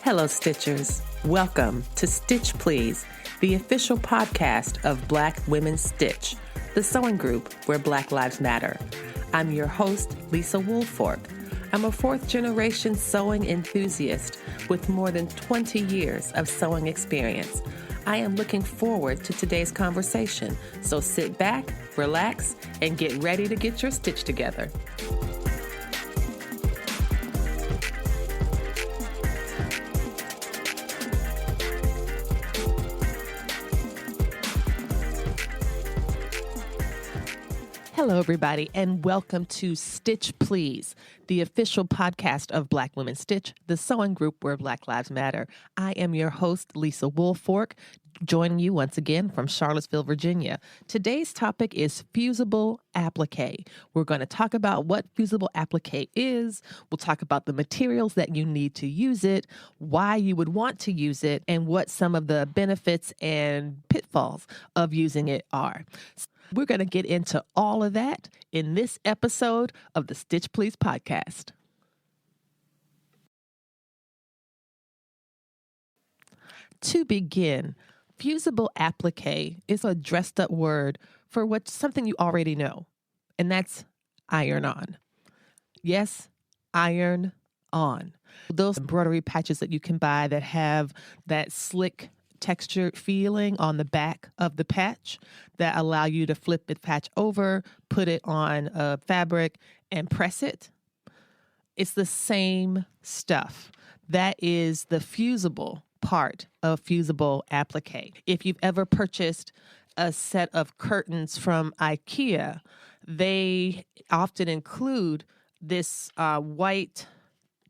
Hello, Stitchers. Welcome to Stitch Please, the official podcast of Black Women Stitch, the sewing group where Black Lives Matter. I'm your host, Lisa Woolfork. I'm a fourth-generation sewing enthusiast with more than 20 years of sewing experience. I am looking forward to today's conversation, so sit back, relax, and get ready to get your stitch together. Hello, everybody, and welcome to Stitch Please, the official podcast of Black Women Stitch, the sewing group where Black Lives Matter. I am your host, Lisa Woolfork, joining you once again from Charlottesville, Virginia. Today's topic is Fusible Applique. We're going to talk about what Fusible Applique is. We'll talk about the materials that you need to use it, why you would want to use it, and what some of the benefits and pitfalls of using it are. We're going to get into all of that in this episode of the Stitch Please podcast. To begin, Fusible Applique is a dressed up word for something you already know, and that's iron on. Yes, iron on. Those embroidery patches that you can buy that have that slick textured feeling on the back of the patch that allow you to flip the patch over, put it on a fabric, and press it. It's the same stuff. That is the fusible part of Fusible Applique. If you've ever purchased a set of curtains from IKEA, they often include this white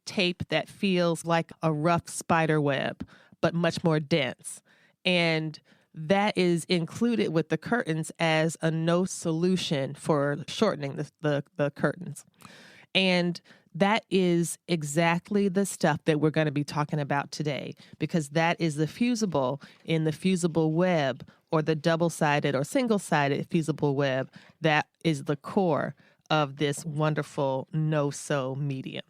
tape that feels like a rough spider web, but much more dense. And that is included with the curtains as a no solution for shortening the curtains. And that is exactly the stuff that we're going to be talking about today, because that is the fusible in the Fusible Web, or the double-sided or single-sided Fusible Web that is the core of this wonderful no-sew medium.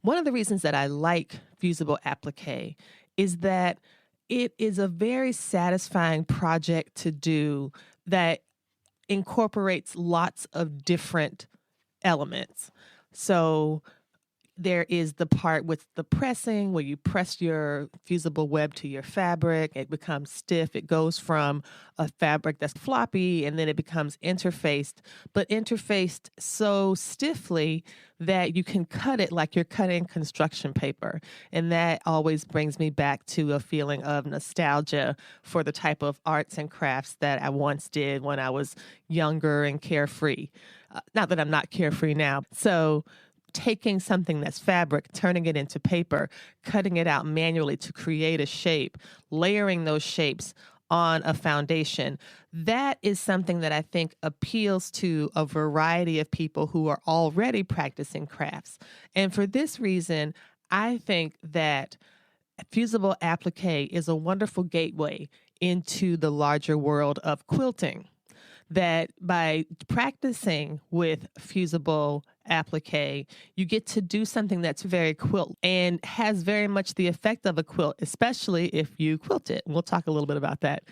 One of the reasons that I like Fusible Applique is that it is a very satisfying project to do that incorporates lots of different elements. So there is the part with the pressing where you press your fusible web to your fabric. It becomes stiff. It goes from a fabric that's floppy and then it becomes interfaced, but interfaced so stiffly that you can cut it like you're cutting construction paper. And that always brings me back to a feeling of nostalgia for the type of arts and crafts that I once did when I was younger and carefree. Not that I'm not carefree now. So taking something that's fabric, turning it into paper, cutting it out manually to create a shape, layering those shapes on a foundation, that is something that I think appeals to a variety of people who are already practicing crafts. And for this reason, I think that Fusible Applique is a wonderful gateway into the larger world of quilting. That by practicing with Fusible Applique, you get to do something that's very quilt and has very much the effect of a quilt, especially if you quilt it. We'll talk a little bit about that.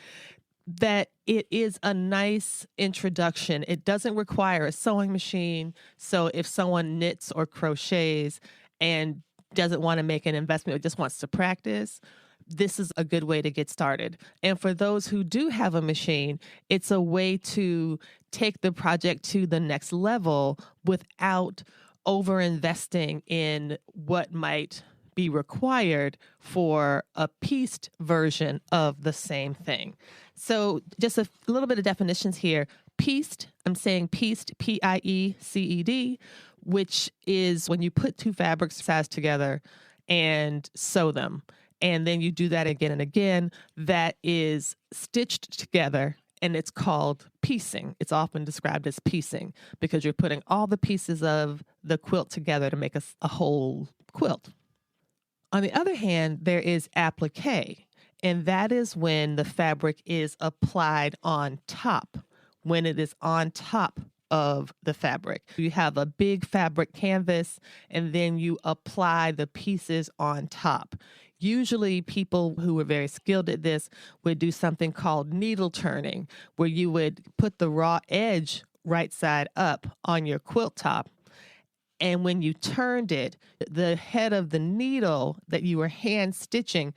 That it is a nice introduction. It doesn't require a sewing machine. So if someone knits or crochets and doesn't want to make an investment or just wants to practice, this is a good way to get started. And for those who do have a machine, it's a way to take the project to the next level without over-investing in what might be required for a pieced version of the same thing. So just a little bit of definitions here. Pieced, I'm saying pieced, P-I-E-C-E-D, which is when you put two fabric sides together and sew them. And then you do that again and again. That is stitched together, and it's called piecing. It's often described as piecing because you're putting all the pieces of the quilt together to make a whole quilt. On the other hand, there is applique, and that is when the fabric is applied on top when it is on top of the fabric. You have a big fabric canvas, and then you apply the pieces on top. Usually people who are very skilled at this would do something called needle turning, where you would put the raw edge right side up on your quilt top. And when you turned it, the head of the needle that you were hand stitching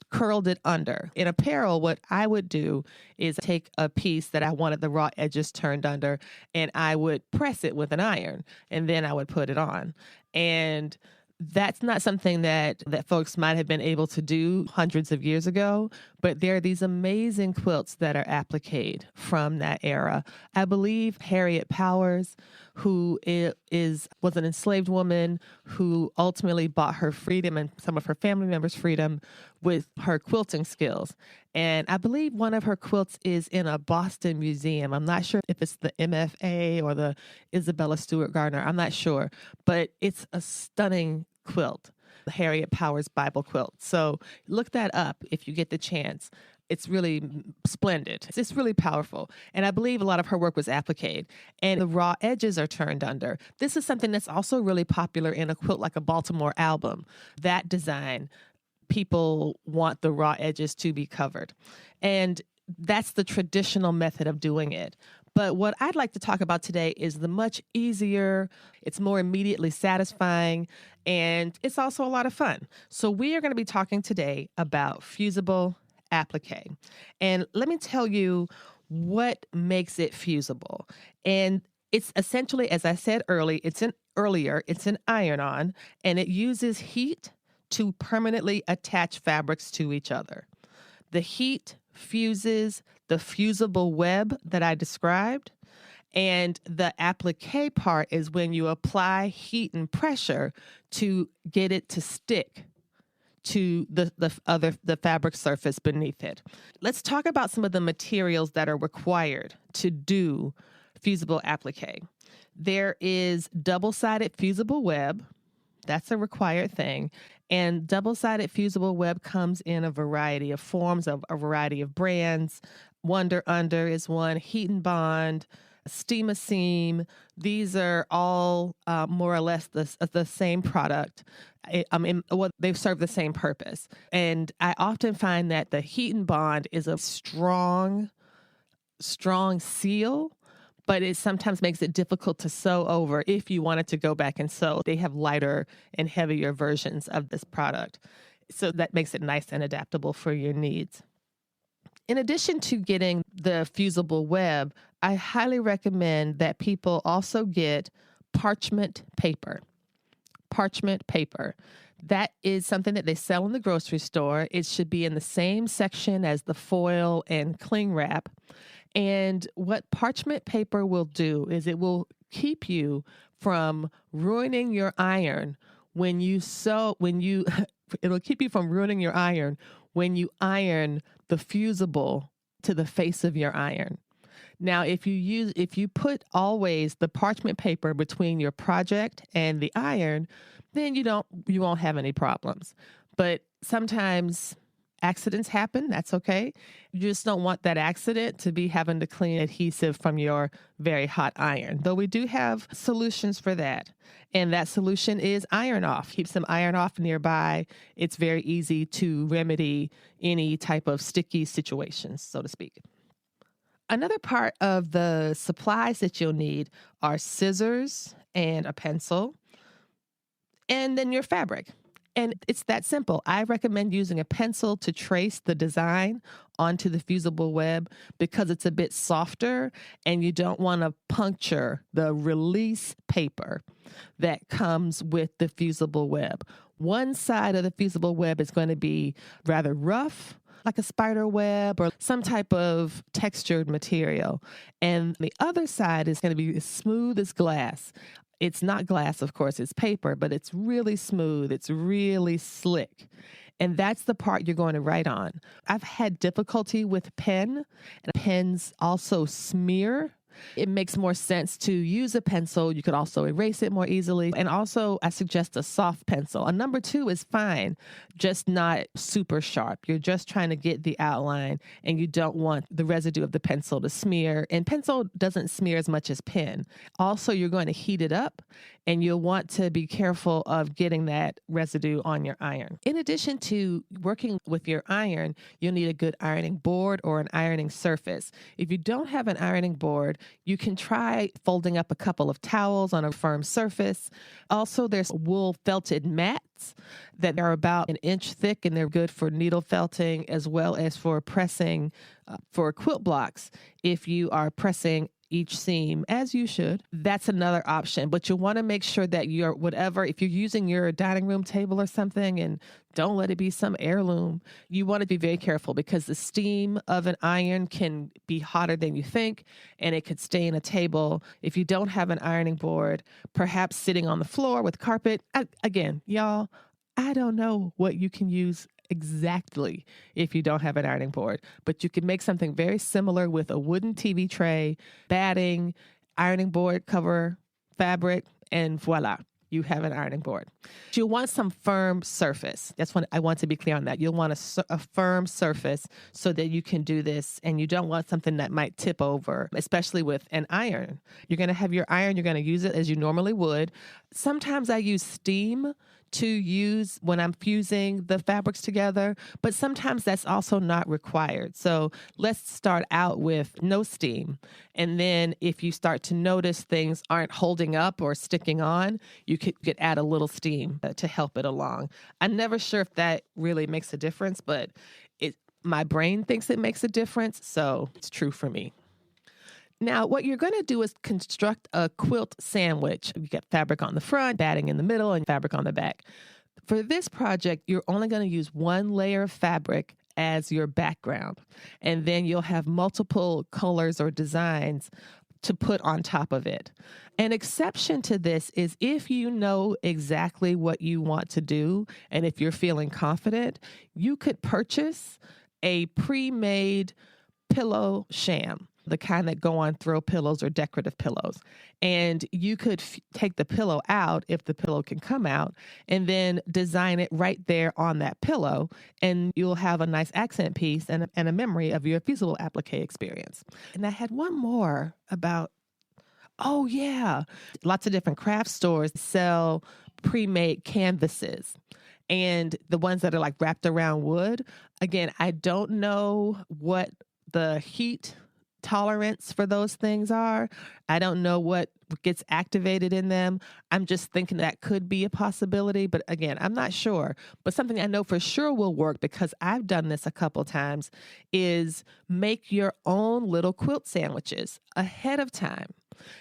curled it under. In apparel, what I would do is take a piece that I wanted the raw edges turned under, and I would press it with an iron, and then I would put it on. And that's not something that folks might have been able to do hundreds of years ago, but there are these amazing quilts that are appliqued from that era. I believe Harriet Powers, who was an enslaved woman who ultimately bought her freedom and some of her family members' freedom with her quilting skills. And I believe one of her quilts is in a Boston museum. I'm not sure if it's the MFA or the Isabella Stewart Gardner. I'm not sure, but it's a stunning quilt, the Harriet Powers Bible quilt. So look that up if you get the chance. It's really splendid. It's really powerful. And I believe a lot of her work was appliqued. And the raw edges are turned under. This is something that's also really popular in a quilt like a Baltimore album. That design, people want the raw edges to be covered. And that's the traditional method of doing it. But what I'd like to talk about today is the much easier, it's more immediately satisfying, and it's also a lot of fun. So we are going to be talking today about fusible applique. And let me tell you what makes it fusible. And it's essentially, as I said earlier, it's an iron-on, and it uses heat to permanently attach fabrics to each other. The heat fuses the fusible web that I described, and the applique part is when you apply heat and pressure to get it to stick to the fabric surface beneath it. Let's talk about some of the materials that are required to do fusible applique. There is double-sided fusible web. That's a required thing. And double-sided fusible web comes in a variety of forms, of a variety of brands. Wonder Under is one, Heat and Bond, Steam a Seam. These are all more or less the same product. They serve the same purpose. And I often find that the Heat and Bond is a strong seal, but it sometimes makes it difficult to sew over if you wanted to go back and sew. They have lighter and heavier versions of this product. So that makes it nice and adaptable for your needs. In addition to getting the fusible web, I highly recommend that people also get parchment paper. Parchment paper. That is something that they sell in the grocery store. It should be in the same section as the foil and cling wrap. And what parchment paper will do is it will keep you from ruining your iron it'll keep you from ruining your iron when you iron the fusible to the face of your iron. Now, if you put always the parchment paper between your project and the iron, then you won't have any problems. But sometimes accidents happen. That's okay. You just don't want that accident to be having to clean adhesive from your very hot iron. Though we do have solutions for that. And that solution is iron off. Keep some iron off nearby. It's very easy to remedy any type of sticky situations, so to speak. Another part of the supplies that you'll need are scissors and a pencil, and then your fabric. And it's that simple. I recommend using a pencil to trace the design onto the fusible web because it's a bit softer and you don't want to puncture the release paper that comes with the fusible web. One side of the fusible web is going to be rather rough, like a spider web or some type of textured material. And the other side is going to be as smooth as glass. It's not glass, of course, it's paper, but it's really smooth. It's really slick. And that's the part you're going to write on. I've had difficulty with pen, and pens also smear. It makes more sense to use a pencil. You could also erase it more easily. And also, I suggest a soft pencil. A number 2 is fine, just not super sharp. You're just trying to get the outline, and you don't want the residue of the pencil to smear. And pencil doesn't smear as much as pen. Also, you're going to heat it up, and you'll want to be careful of getting that residue on your iron. In addition to working with your iron, you'll need a good ironing board or an ironing surface. If you don't have an ironing board, you can try folding up a couple of towels on a firm surface. Also, there's wool felted mats that are about 1 inch thick, and they're good for needle felting as well as for pressing for quilt blocks. If you are pressing each seam, as you should, that's another option. But you want to make sure that if you're using your dining room table or something, and don't let it be some heirloom, you want to be very careful because the steam of an iron can be hotter than you think, and it could stain a table. If you don't have an ironing board, perhaps sitting on the floor with carpet. Again, y'all, I don't know what you can use exactly if you don't have an ironing board, but you can make something very similar with a wooden TV tray, batting, ironing board cover, fabric, and voila, you have an ironing board. You'll want some firm surface. That's what I want to be clear on that. You'll want a firm surface so that you can do this, and you don't want something that might tip over, especially with an iron. You're going to have your iron, you're going to use it as you normally would. Sometimes I use steam to use when I'm fusing the fabrics together, but sometimes that's also not required. So let's start out with no steam. And then if you start to notice things aren't holding up or sticking on, you could add a little steam to help it along. I'm never sure if that really makes a difference, but my brain thinks it makes a difference, so it's true for me. Now, what you're going to do is construct a quilt sandwich. You get fabric on the front, batting in the middle, and fabric on the back. For this project, you're only going to use 1 layer of fabric as your background, and then you'll have multiple colors or designs to put on top of it. An exception to this is if you know exactly what you want to do, and if you're feeling confident, you could purchase a pre-made pillow sham, the kind that go on throw pillows or decorative pillows. And you could take the pillow out, if the pillow can come out, and then design it right there on that pillow. And you'll have a nice accent piece and a memory of your Fusible Applique experience. And I had one more about, lots of different craft stores sell pre-made canvases. And the ones that are like wrapped around wood, again, I don't know what the heat tolerance for those things are. I don't know what gets activated in them. I'm just thinking that could be a possibility, but again, I'm not sure. But something I know for sure will work, because I've done this a couple times, is make your own little quilt sandwiches ahead of time.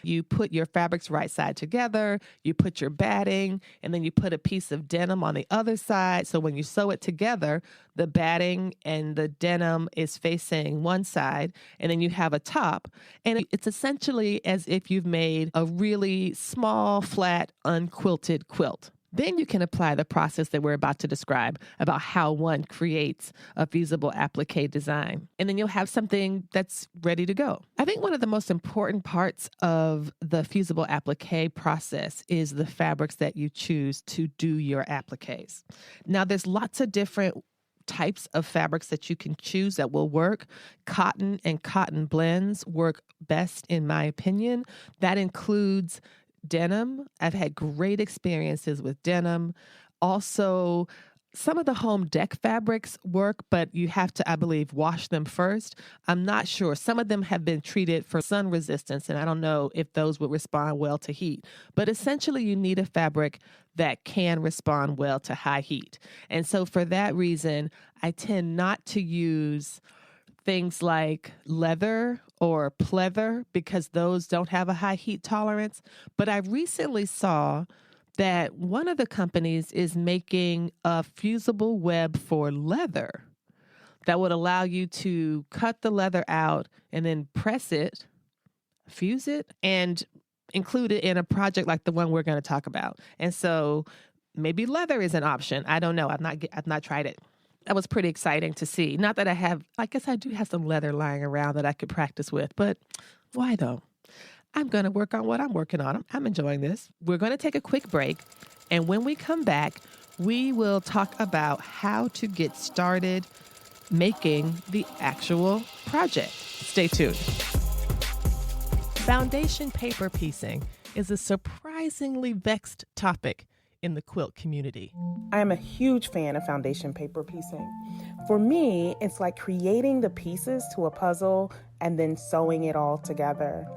You put your fabrics right side together, you put your batting, and then you put a piece of denim on the other side. So when you sew it together, the batting and the denim is facing one side, and then you have a top. And it's essentially as if you've made a really small, flat, unquilted quilt. Then you can apply the process that we're about to describe about how one creates a Fusible Applique design. And then you'll have something that's ready to go. I think one of the most important parts of the Fusible Applique process is the fabrics that you choose to do your appliques. Now, there's lots of different types of fabrics that you can choose that will work. Cotton and cotton blends work best, in my opinion. That includes denim. I've had great experiences with denim. Also, some of the home deck fabrics work, but you have to, I believe, wash them first. I'm not sure. Some of them have been treated for sun resistance, and I don't know if those would respond well to heat. But essentially, you need a fabric that can respond well to high heat. And so for that reason, I tend not to use things like leather or pleather, because those don't have a high heat tolerance. But I recently saw that one of the companies is making a fusible web for leather that would allow you to cut the leather out and then press it, fuse it, and include it in a project like the one we're going to talk about. And so maybe leather is an option. I don't know. I've not tried it. That was pretty exciting to see. Not that I guess I do have some leather lying around that I could practice with, but why though? I'm going to work on what I'm working on. I'm enjoying this. We're going to take a quick break. And when we come back, we will talk about how to get started making the actual project. Stay tuned. Foundation paper piecing is a surprisingly vexed topic in the quilt community. I am a huge fan of foundation paper piecing. For me, it's like creating the pieces to a puzzle and then sewing it all together.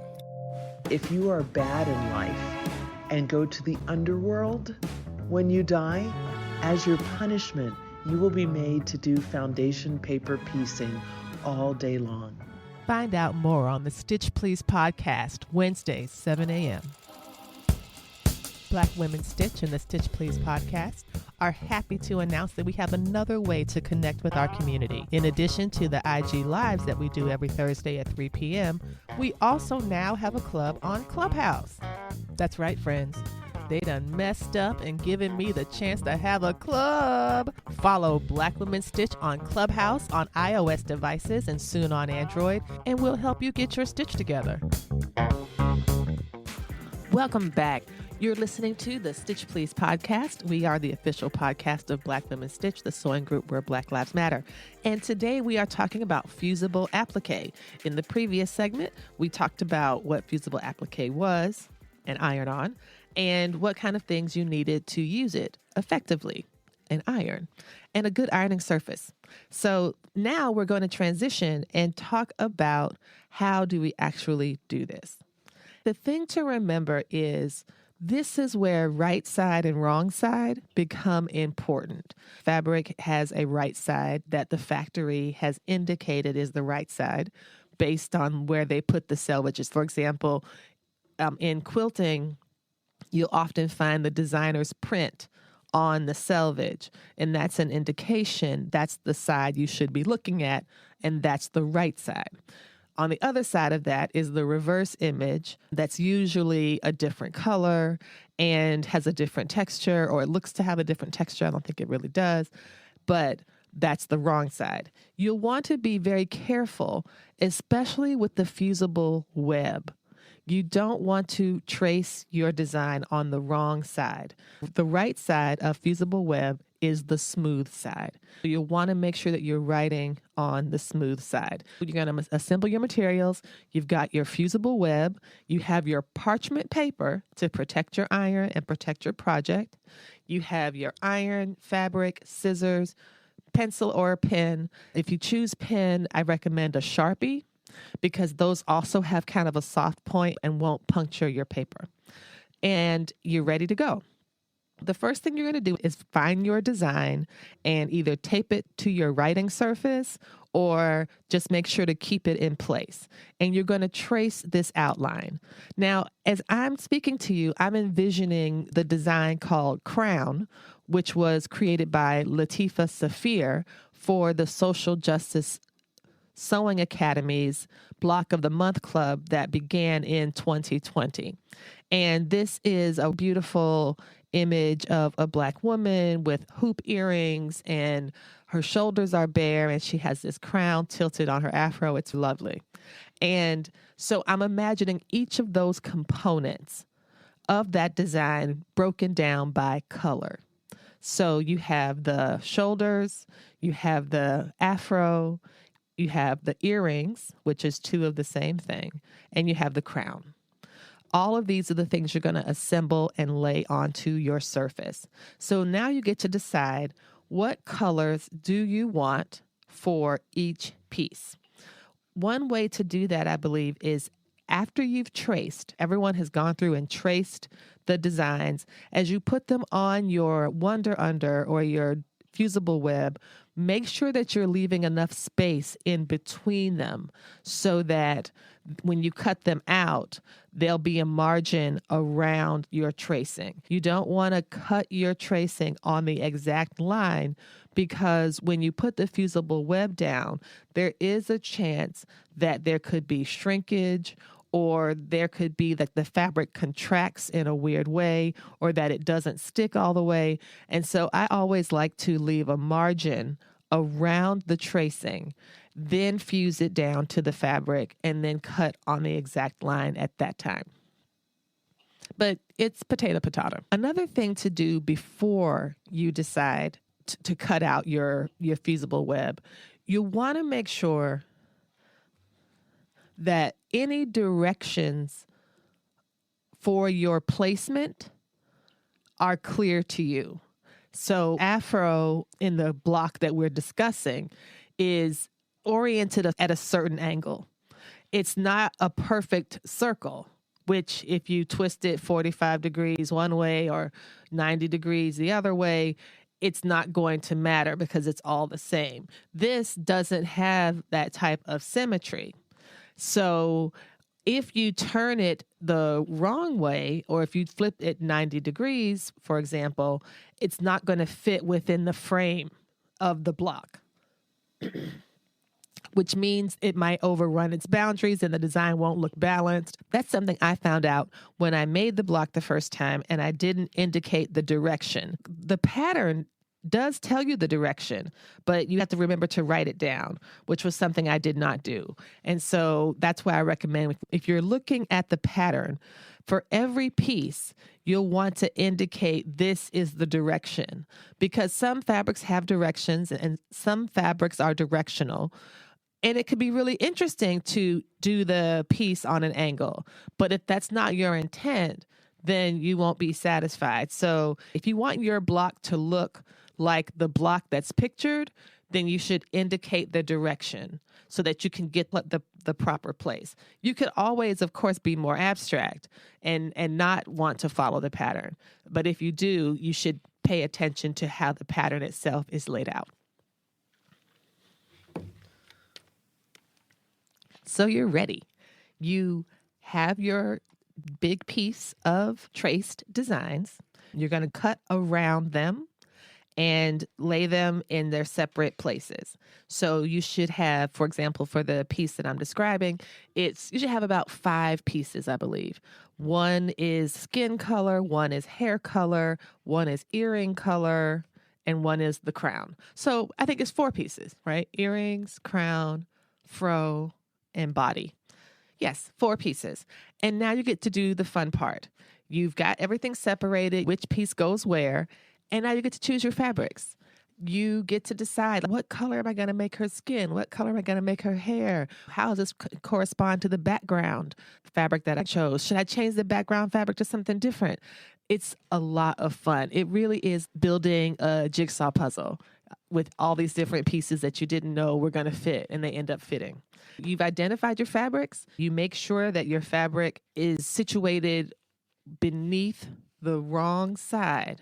If you are bad in life and go to the underworld when you die, as your punishment, you will be made to do foundation paper piecing all day long. Find out more on the Stitch Please podcast, Wednesdays, 7 a.m. Black Women Stitch and the Stitch Please podcast are happy to announce that we have another way to connect with our community. In addition to the IG Lives that we do every Thursday at 3 p.m., we also now have a club on Clubhouse. That's right, friends. They done messed up and given me the chance to have a club. Follow Black Women Stitch on Clubhouse on iOS devices and soon on Android, and we'll help you get your stitch together. Welcome back. You're listening to the Stitch Please podcast. We are the official podcast of Black Women Stitch, the sewing group where Black Lives Matter. And today we are talking about Fusible Applique. In the previous segment, we talked about what Fusible Applique was and iron-on, and what kind of things you needed to use it effectively, and iron, and a good ironing surface. So now we're going to transition and talk about how do we actually do this. The thing to remember is this is where right side and wrong side become important. Fabric has a right side that the factory has indicated is the right side based on where they put the selvages. For example, in quilting, you'll often find the designer's print on the selvage, and that's an indication that's the side you should be looking at, and that's the right side. On the other side of that is the reverse image that's usually a different color and has a different texture, or it looks to have a different texture. I don't think it really does, but that's the wrong side. You'll want to be very careful, especially with the Fusible Web. You don't want to trace your design on the wrong side. The right side of Fusible Web is the smooth side. So you'll want to make sure that you're writing on the smooth side. You're going to assemble your materials. You've got your Fusible Web. You have your parchment paper to protect your iron and protect your project. You have your iron, fabric, scissors, pencil or a pen. If you choose pen, I recommend a Sharpie, because those also have kind of a soft point and won't puncture your paper. And you're ready to go. The first thing you're going to do is find your design and either tape it to your writing surface or just make sure to keep it in place. And you're going to trace this outline. Now, as I'm speaking to you, I'm envisioning the design called Crown, which was created by Latifah Saafir for the Social Justice Sewing Academy's Block of the Month Club that began in 2020. And this is a beautiful image of a Black woman with hoop earrings, and her shoulders are bare, and she has this crown tilted on her afro. It's lovely. And so I'm imagining each of those components of that design broken down by color. So you have the shoulders, you have the afro, you have the earrings, which is two of the same thing, and you have the crown. All of these are the things you're going to assemble and lay onto your surface. So now you get to decide what colors do you want for each piece. One way to do that, I believe, is after you've traced, everyone has gone through and traced the designs, as you put them on your Wonder Under or your Fusible Web, make sure that you're leaving enough space in between them so that when you cut them out, there'll be a margin around your tracing. You don't want to cut your tracing on the exact line, because when you put the Fusible Web down, there is a chance that there could be shrinkage, or there could be that the fabric contracts in a weird way, or that it doesn't stick all the way. And so I always like to leave a margin around the tracing, then fuse it down to the fabric, and then cut on the exact line at that time. But it's potato. Another thing to do before you decide to cut out your fusible web, you want to make sure that any directions for your placement are clear to you. So Afro in the block that we're discussing is oriented at a certain angle. It's not a perfect circle, which if you twist it 45 degrees one way or 90 degrees the other way, it's not going to matter because it's all the same. This doesn't have that type of symmetry. So if you turn it the wrong way, or if you flip it 90 degrees, for example, it's not going to fit within the frame of the block, which means it might overrun its boundaries and the design won't look balanced. That's something I found out when I made the block the first time and I didn't indicate the direction. The pattern does tell you the direction, but you have to remember to write it down, which was something I did not do. And so that's why I recommend if you're looking at the pattern, for every piece, you'll want to indicate this is the direction, because some fabrics have directions and some fabrics are directional. And it could be really interesting to do the piece on an angle. But if that's not your intent, then you won't be satisfied. So if you want your block to look like the block that's pictured, then you should indicate the direction so that you can get the proper place. You could always, of course, be more abstract and not want to follow the pattern. But if you do, you should pay attention to how the pattern itself is laid out. So you're ready. You have your big piece of traced designs. You're going to cut around them and lay them in their separate places. So you should have, for example, for the piece that I'm describing, you should have about 5 pieces, I believe. One is skin color, one is hair color, one is earring color, and one is the crown. So I think it's 4 pieces, right? Earrings, crown, fro, and body. Yes, 4 pieces. And now you get to do the fun part. You've got everything separated, which piece goes where, and now you get to choose your fabrics. You get to decide, what color am I going to make her skin? What color am I going to make her hair? How does this correspond to the background fabric that I chose? Should I change the background fabric to something different? It's a lot of fun. It really is building a jigsaw puzzle with all these different pieces that you didn't know were going to fit, and they end up fitting. You've identified your fabrics. You make sure that your fabric is situated beneath the wrong side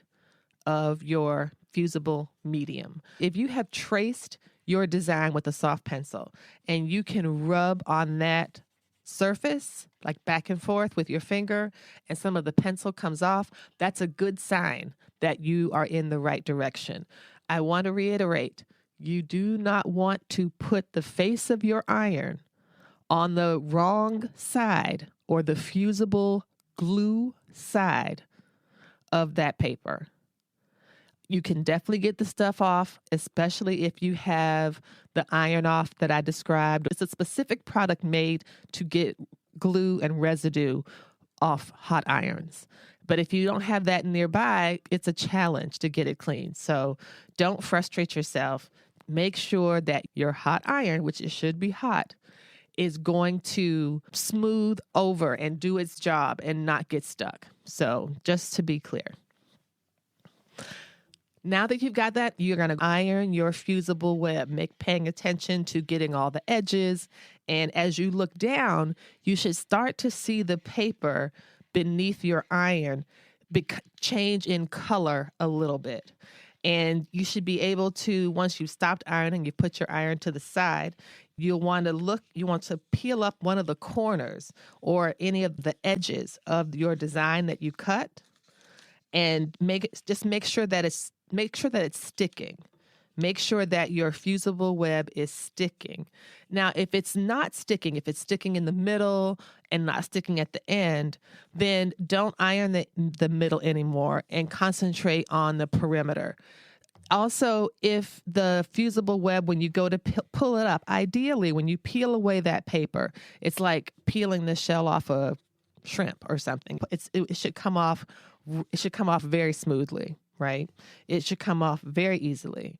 of your fusible medium. If you have traced your design with a soft pencil and you can rub on that surface, like back and forth with your finger, and some of the pencil comes off, that's a good sign that you are in the right direction. I want to reiterate, you do not want to put the face of your iron on the wrong side or the fusible glue side of that paper. You can definitely get the stuff off, especially if you have the iron off that I described. It's a specific product made to get glue and residue off hot irons. But if you don't have that nearby, it's a challenge to get it clean. So don't frustrate yourself. Make sure that your hot iron, which it should be hot, is going to smooth over and do its job and not get stuck. So just to be clear. Now that you've got that, you're going to iron your fusible web, paying attention to getting all the edges. And as you look down, you should start to see the paper beneath your iron change in color a little bit. And you should be able to, once you've stopped ironing, you put your iron to the side, you want to peel up one of the corners or any of the edges of your design that you cut, and make sure that it's sticking. Make sure that your fusible web is sticking. Now, if it's not sticking, if it's sticking in the middle and not sticking at the end, then don't iron the middle anymore and concentrate on the perimeter. Also, if the fusible web, when you go to pull it up, ideally, when you peel away that paper, it's like peeling the shell off a shrimp or something. It should come off. It should come off very smoothly, right? It should come off very easily.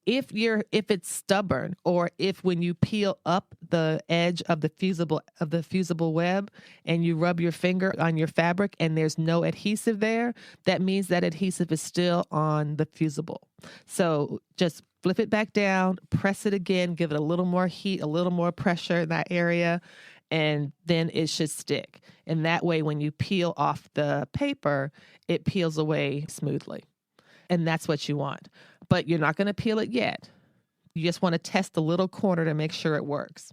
If it's stubborn, or if when you peel up the edge of the fusible web and you rub your finger on your fabric and there's no adhesive there, that means that adhesive is still on the fusible. So just flip it back down, press it again, give it a little more heat, a little more pressure in that area, and then it should stick. And that way, when you peel off the paper, it peels away smoothly. And that's what you want. But you're not going to peel it yet. You just want to test the little corner to make sure it works.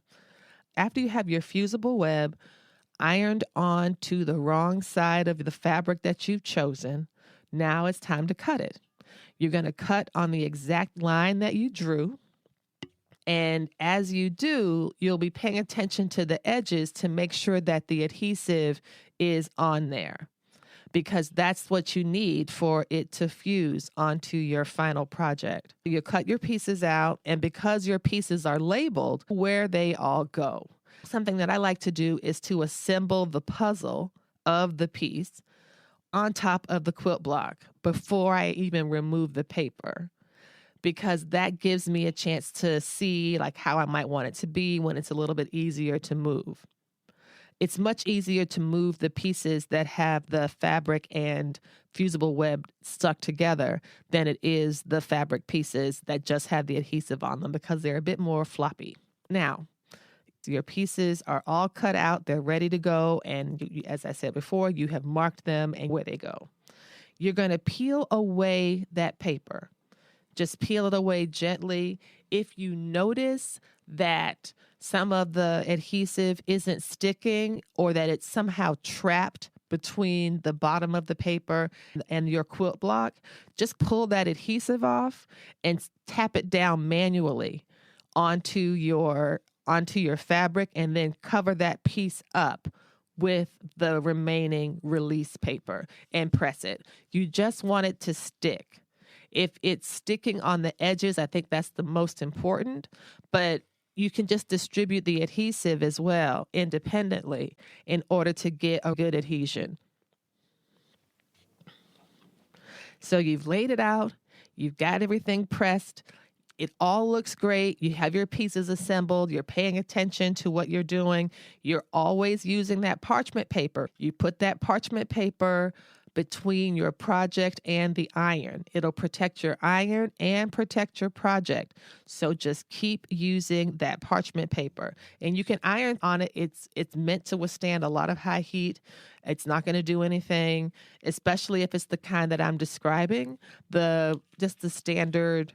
After you have your fusible web ironed on to the wrong side of the fabric that you've chosen, now it's time to cut it. You're going to cut on the exact line that you drew. And as you do, you'll be paying attention to the edges to make sure that the adhesive is on there, because that's what you need for it to fuse onto your final project. You cut your pieces out, and because your pieces are labeled, where they all go. Something that I like to do is to assemble the puzzle of the piece on top of the quilt block before I even remove the paper, because that gives me a chance to see like how I might want it to be when it's a little bit easier to move. It's much easier to move the pieces that have the fabric and fusible web stuck together than it is the fabric pieces that just have the adhesive on them, because they're a bit more floppy. Now, your pieces are all cut out. They're ready to go. And as I said before, you have marked them and where they go. You're going to peel away that paper. Just peel it away gently. If you notice that some of the adhesive isn't sticking, or that it's somehow trapped between the bottom of the paper and your quilt block, just pull that adhesive off and tap it down manually onto your fabric, and then cover that piece up with the remaining release paper and press it. You just want it to stick. If it's sticking on the edges, I think that's the most important, but you can just distribute the adhesive as well independently in order to get a good adhesion. So you've laid it out, you've got everything pressed, it all looks great, you have your pieces assembled, you're paying attention to what you're doing, you're always using that parchment paper. You put that parchment paper between your project and the iron. It'll protect your iron and protect your project. So just keep using that parchment paper. And you can iron on it. It's meant to withstand a lot of high heat. It's not going to do anything, especially if it's the kind that I'm describing. Just the standard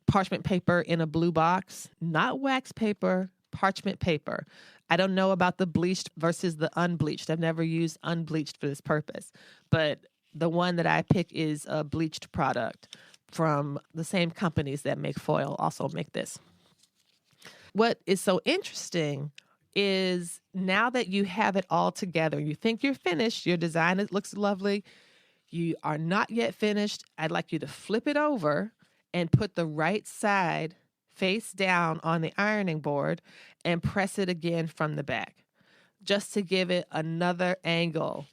parchment paper in a blue box, not wax paper, parchment paper. I don't know about the bleached versus the unbleached. I've never used unbleached for this purpose, but the one that I pick is a bleached product from the same companies that make foil also make this. What is so interesting is now that you have it all together, you think you're finished, your design looks lovely, you are not yet finished. I'd like you to flip it over and put the right side face down on the ironing board and press it again from the back, just to give it another angle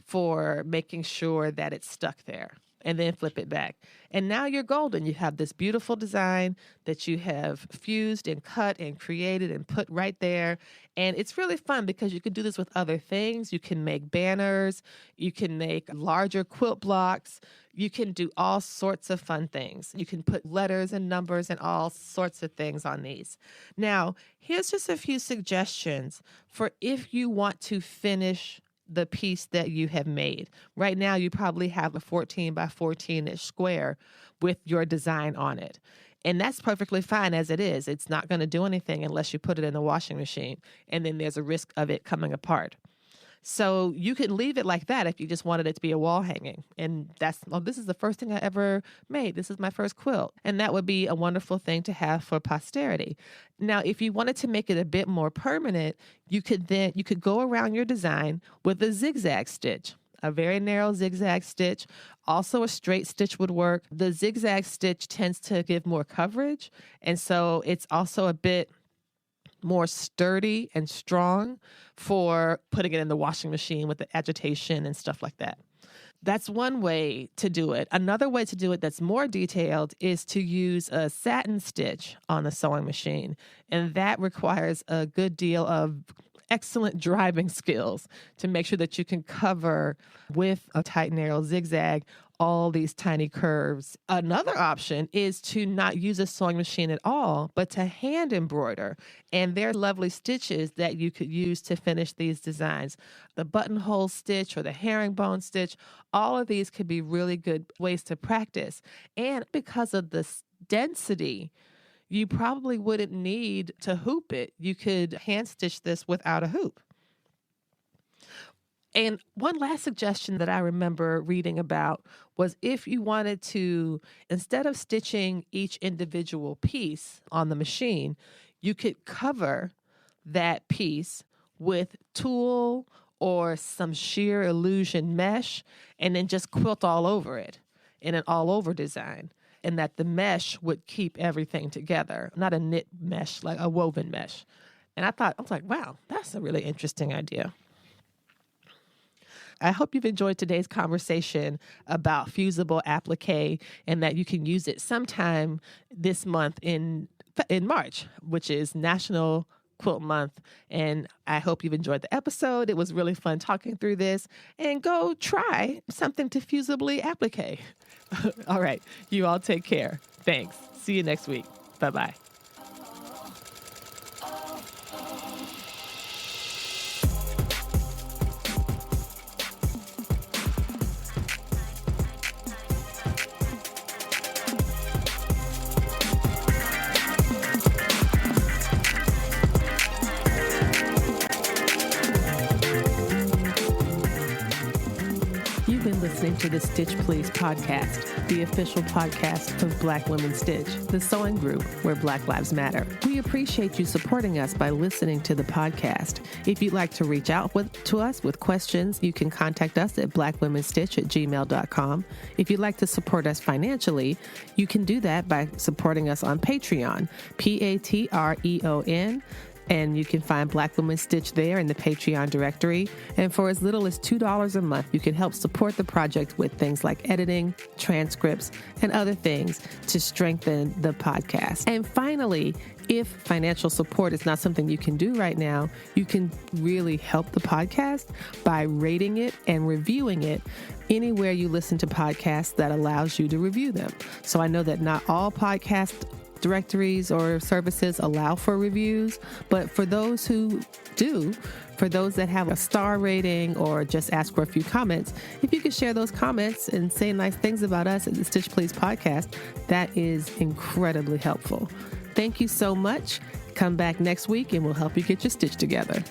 for making sure that it's stuck there, and then flip it back. And now you're golden. You have this beautiful design that you have fused and cut and created and put right there. And it's really fun because you can do this with other things. You can make banners. You can make larger quilt blocks. You can do all sorts of fun things. You can put letters and numbers and all sorts of things on these. Now, here's just a few suggestions for if you want to finish the piece that you have made. Right now, you probably have a 14 by 14-ish square with your design on it. And that's perfectly fine as it is. It's not going to do anything unless you put it in the washing machine. And then there's a risk of it coming apart. So you can leave it like that if you just wanted it to be a wall hanging. And this is the first thing I ever made. This is my first quilt. And that would be a wonderful thing to have for posterity. Now, if you wanted to make it a bit more permanent, you could go around your design with a zigzag stitch. a very narrow zigzag stitch. Also, a straight stitch would work. The zigzag stitch tends to give more coverage, and so it's also a bit more sturdy and strong for putting it in the washing machine with the agitation and stuff like that. That's one way to do it. Another way to do it that's more detailed is to use a satin stitch on the sewing machine. And that requires a good deal of excellent driving skills to make sure that you can cover with a tight, narrow zigzag all these tiny curves. Another option is to not use a sewing machine at all, but to hand embroider. And there are lovely stitches that you could use to finish these designs. The buttonhole stitch or the herringbone stitch, all of these could be really good ways to practice. And because of the density, you probably wouldn't need to hoop it. You could hand stitch this without a hoop. And one last suggestion that I remember reading about was if you wanted to, instead of stitching each individual piece on the machine, you could cover that piece with tulle or some sheer illusion mesh and then just quilt all over it in an all-over design. And that the mesh would keep everything together, not a knit mesh, like a woven mesh. And I was like, wow, that's a really interesting idea. I hope you've enjoyed today's conversation about Fusible Applique and that you can use it sometime this month in March, which is National Quilt Month. And I hope you've enjoyed the episode. It was really fun talking through this. And go try something to Fusibly Applique. All right. You all take care. Thanks. See you next week. Bye-bye. Listening to the Stitch Please podcast, the official podcast of Black Women Stitch, the sewing group where Black Lives Matter. We appreciate you supporting us by listening to the podcast. If you'd like to reach out to us with questions, you can contact us at blackwomensstitch@gmail.com. If you'd like to support us financially, you can do that by supporting us on Patreon, Patreon. And you can find Black Women Stitch there in the Patreon directory. And for as little as $2 a month, you can help support the project with things like editing, transcripts, and other things to strengthen the podcast. And finally, if financial support is not something you can do right now, you can really help the podcast by rating it and reviewing it anywhere you listen to podcasts that allows you to review them. So I know that not all podcast directories or services allow for reviews, but for those who do, for those that have a star rating or just ask for a few comments, if you could share those comments and say nice things about us at the Stitch Please podcast, that is incredibly helpful. Thank you so much. Come back next week and we'll help you get your stitch together.